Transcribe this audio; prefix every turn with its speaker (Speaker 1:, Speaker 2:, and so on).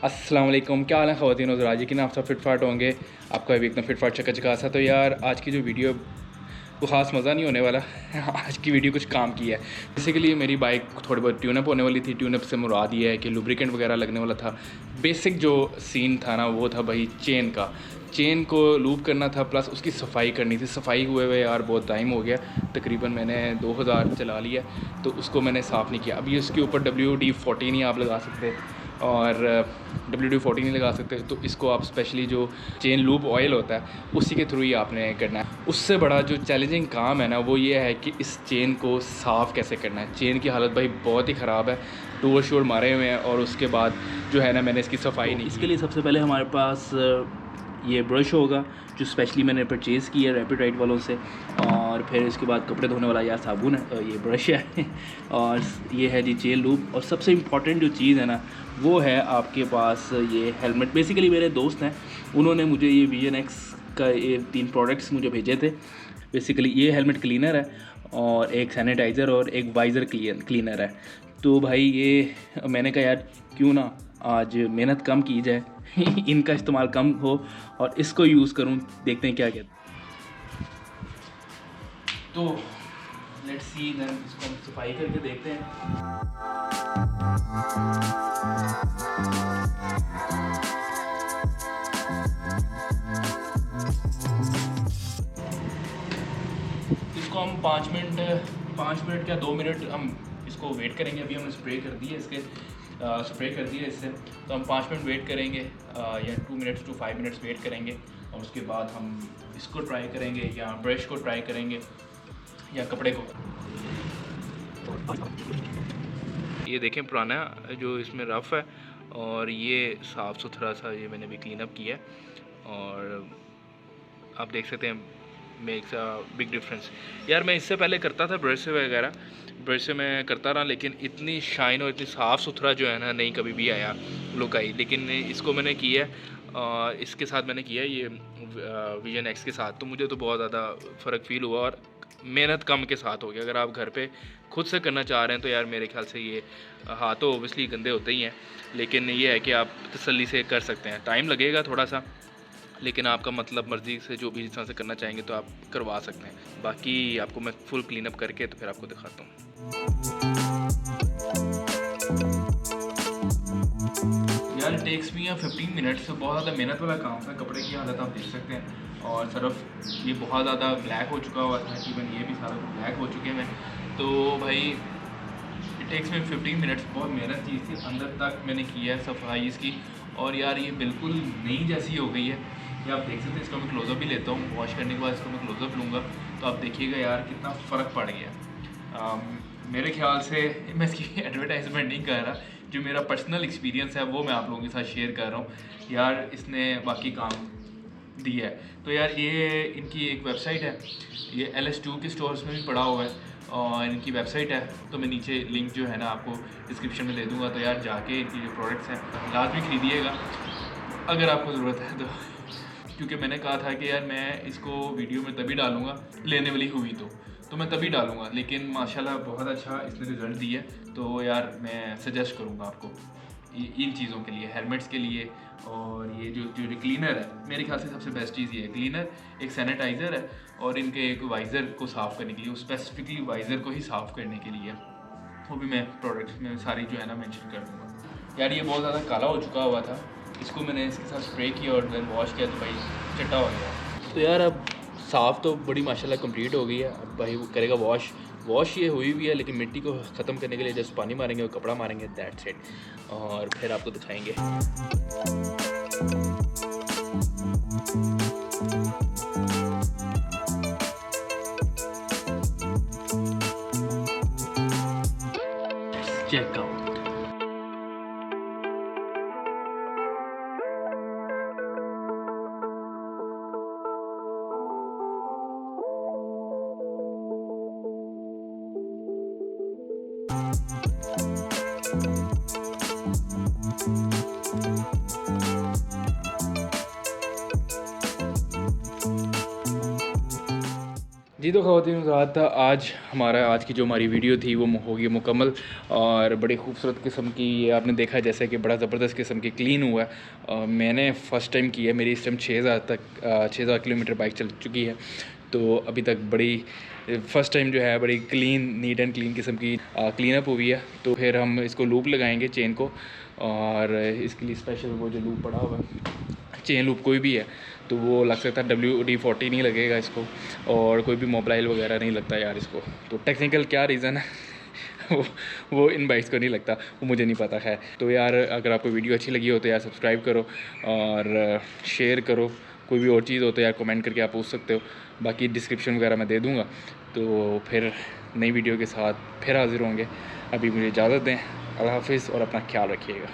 Speaker 1: अस्सलाम वालेकुम, क्या हाल है ख़वातीन और हज़रात, यकीन आप सब फिट फाट होंगे। आपका भी एकदम फिट फाट चका। तो यार आज की जो वीडियो वो ख़ास मज़ा नहीं होने वाला। आज की वीडियो कुछ काम की है। बेसिकली मेरी बाइक थोड़ी बहुत ट्यूनअप होने वाली थी। ट्यूनअप से मुराद ये है कि लुब्रिकेंट वगैरह लगने वाला था। बेसिक जो सीन था ना वो था भाई चेन का। चेन को लूप करना था, प्लस उसकी सफाई करनी थी। सफाई हुए हुए यार बहुत टाइम हो गया, तकरीबन मैंने 2000 चला लिया, तो उसको मैंने साफ़ नहीं किया। अभी उसके ऊपर WD-40 ही आप लगा सकते और WD-40 नहीं लगा सकते, तो इसको आप स्पेशली जो चेन लूप ऑयल होता है उसी के थ्रू ही आपने करना है। उससे बड़ा जो चैलेंजिंग काम है ना वो ये है कि इस चेन को साफ़ कैसे करना है। चेन की हालत भाई बहुत ही ख़राब है, टूर शोर मारे हुए हैं, और उसके बाद जो है ना मैंने इसकी सफाई नहीं की।
Speaker 2: इसके लिए सबसे पहले हमारे पास ये ब्रश होगा जो स्पेशली मैंने परचेज़ किया है रैपिड राइड वालों से, और फिर इसके बाद कपड़े धोने वाला या साबुन है, ये ब्रश है और ये है जी चेन लूप। और सबसे इम्पॉर्टेंट जो चीज़ है ना वो है आपके पास ये हेलमेट। बेसिकली मेरे दोस्त हैं, उन्होंने मुझे ये VNX का ये 3 प्रोडक्ट्स मुझे भेजे थे। बेसिकली ये हेलमेट क्लीनर है और एक सैनिटाइज़र और एक वाइज़र क्लीनर है। तो भाई ये मैंने कहा यार क्यों ना आज मेहनत कम की जाए इनका इस्तेमाल कम हो और इसको यूज़ करूं, देखते हैं क्या कहते हैं। तो लेट्स सी देन, इसको हम सफाई करके देखते हैं। इसको हम 5 मिनट या 2 मिनट हम इसको वेट करेंगे। अभी हमने स्प्रे कर दी है स्प्रे कर दिया इससे, तो हम 5 मिनट वेट करेंगे या 2 मिनट्स टू 5 मिनट्स वेट करेंगे, और उसके बाद हम इसको ट्राई करेंगे या ब्रश को ट्राई करेंगे या कपड़े को।
Speaker 1: ये देखें पुराना जो इसमें रफ़ है, और ये साफ़ सुथरा सा ये मैंने भी क्लीन अप किया है, और आप देख सकते हैं मेक्स अ बिग डिफरेंस। यार मैं इससे पहले करता था ब्रश से मैं करता रहा, लेकिन इतनी शाइन और इतनी साफ़ सुथरा जो है ना नहीं कभी भी आया लुक आई। लेकिन इसको मैंने किया है, इसके साथ मैंने किया है ये VNX के साथ, तो मुझे तो बहुत ज़्यादा फ़र्क फ़ील हुआ और मेहनत कम के साथ हो गया। अगर आप घर पे खुद से करना चाह रहे हैं तो यार मेरे ख्याल से ये हाथ तो ओबियसली गंदे होते ही हैं, लेकिन ये है कि आप तसल्ली से कर सकते हैं। टाइम लगेगा थोड़ा सा, लेकिन आपका मतलब मर्ज़ी से जो भी जिस तरह से करना चाहेंगे तो आप करवा सकते हैं। बाकी आपको मैं फुल क्लीन अप करके तो फिर आपको दिखाता हूँ। यार टेक्स भी 15 मिनट्स, बहुत ज़्यादा मेहनत वाला काम था। कपड़े की हालत आप देख सकते हैं, और सिर्फ ये बहुत ज़्यादा ब्लैक हो चुका हुआ था, इवन ये भी सारा ब्लैक हो चुके हैं। तो भाई इट टेक्स में 15 मिनट्स, बहुत मेहनत चीज़ थी। अंदर तक मैंने किया है सफाई इसकी, और यार ये बिल्कुल नई जैसी हो गई है। ये आप देख सकते हैं। इसका मैं क्लोज़अप भी लेता हूँ, वॉश करने के बाद इसको मैं क्लोज़अप लूँगा तो आप देखिएगा यार कितना फ़र्क पड़ गया। मेरे ख्याल से मैं इसकी एडवर्टाइजमेंट नहीं कर रहा, जो मेरा पर्सनल एक्सपीरियंस है वो मैं आप लोगों के साथ शेयर कर रहा हूँ। यार इसने बाकी काम दिया है। तो यार ये इनकी एक वेबसाइट है, ये LS2 के स्टोर्स में भी पड़ा हुआ है, और इनकी वेबसाइट है, तो मैं नीचे लिंक जो है ना आपको डिस्क्रिप्शन में दे दूँगा। तो यार जाके इनकी जो प्रोडक्ट्स हैं लाजमी खरीदिएगा अगर आपको ज़रूरत है तो, क्योंकि मैंने कहा था कि यार मैं इसको वीडियो में तभी डालूँगा लेने वाली हुई तो मैं तभी डालूँगा, लेकिन माशाल्लाह बहुत अच्छा इसने रिज़ल्ट दिया। तो यार मैं सजेस्ट करूँगा आपको इन चीज़ों के लिए, हेलमेट्स के लिए। और ये जो क्लीनर है, मेरे ख्याल से सबसे बेस्ट चीज़ ये है क्लीनर, एक सैनिटाइज़र है, और इनके एक वाइज़र को साफ़ करने के लिए, स्पेसिफिकली वाइज़र को ही साफ़ करने के लिए, वो भी मैं प्रोडक्ट्स में सारी जो है ना मेंशन कर दूँगा। यार ये बहुत ज़्यादा काला हो चुका हुआ था, इसको मैंने इसके साथ स्प्रे किया और देन वॉश किया तो भाई चिट्टा हो गया। तो यार अब साफ़ तो बड़ी माशाल्लाह कंप्लीट हो गई है। अब भाई वो करेगा वॉश ये हुई भी है, लेकिन मिट्टी को ख़त्म करने के लिए जस्ट पानी मारेंगे और कपड़ा मारेंगे, दैट्स इट, और फिर आपको दिखाएंगे। Check out. जी तो ख़वातीन हज़रात, आज की जो हमारी वीडियो थी वो होगी मुकम्मल और बड़ी खूबसूरत किस्म की, ये आपने देखा जैसे कि बड़ा ज़बरदस्त किस्म की क्लीन हुआ है। मैंने फ़र्स्ट टाइम की है, मेरी इस टाइम 6000 किलोमीटर बाइक चल चुकी है, तो अभी तक बड़ी फ़र्स्ट टाइम जो है बड़ी क्लीन, नीट एंड क्लीन किस्म की क्लीन अप हुई है। तो फिर हम इसको लूप लगाएंगे चेन को, और इसके लिए स्पेशल वो जो लूप पड़ा हुआ है, चेन लूप कोई भी है तो वो लग सकता है, WD-40 नहीं लगेगा इसको, और कोई भी मोबाइल वगैरह नहीं लगता यार इसको। तो टेक्निकल क्या रीज़न है वो इन बाइक्स को नहीं लगता, वो मुझे नहीं पता है। तो यार अगर आपको वीडियो अच्छी लगी हो तो यार सब्सक्राइब करो और शेयर करो। कोई भी और चीज़ हो तो यार कमेंट करके आप पूछ सकते हो, बाकी डिस्क्रिप्शन वगैरह मैं दे दूँगा। तो फिर नई वीडियो के साथ फिर हाज़िर होंगे। अभी मुझे इजाज़त दें, अल्लाह हाफ़िज़ और अपना ख्याल रखिएगा।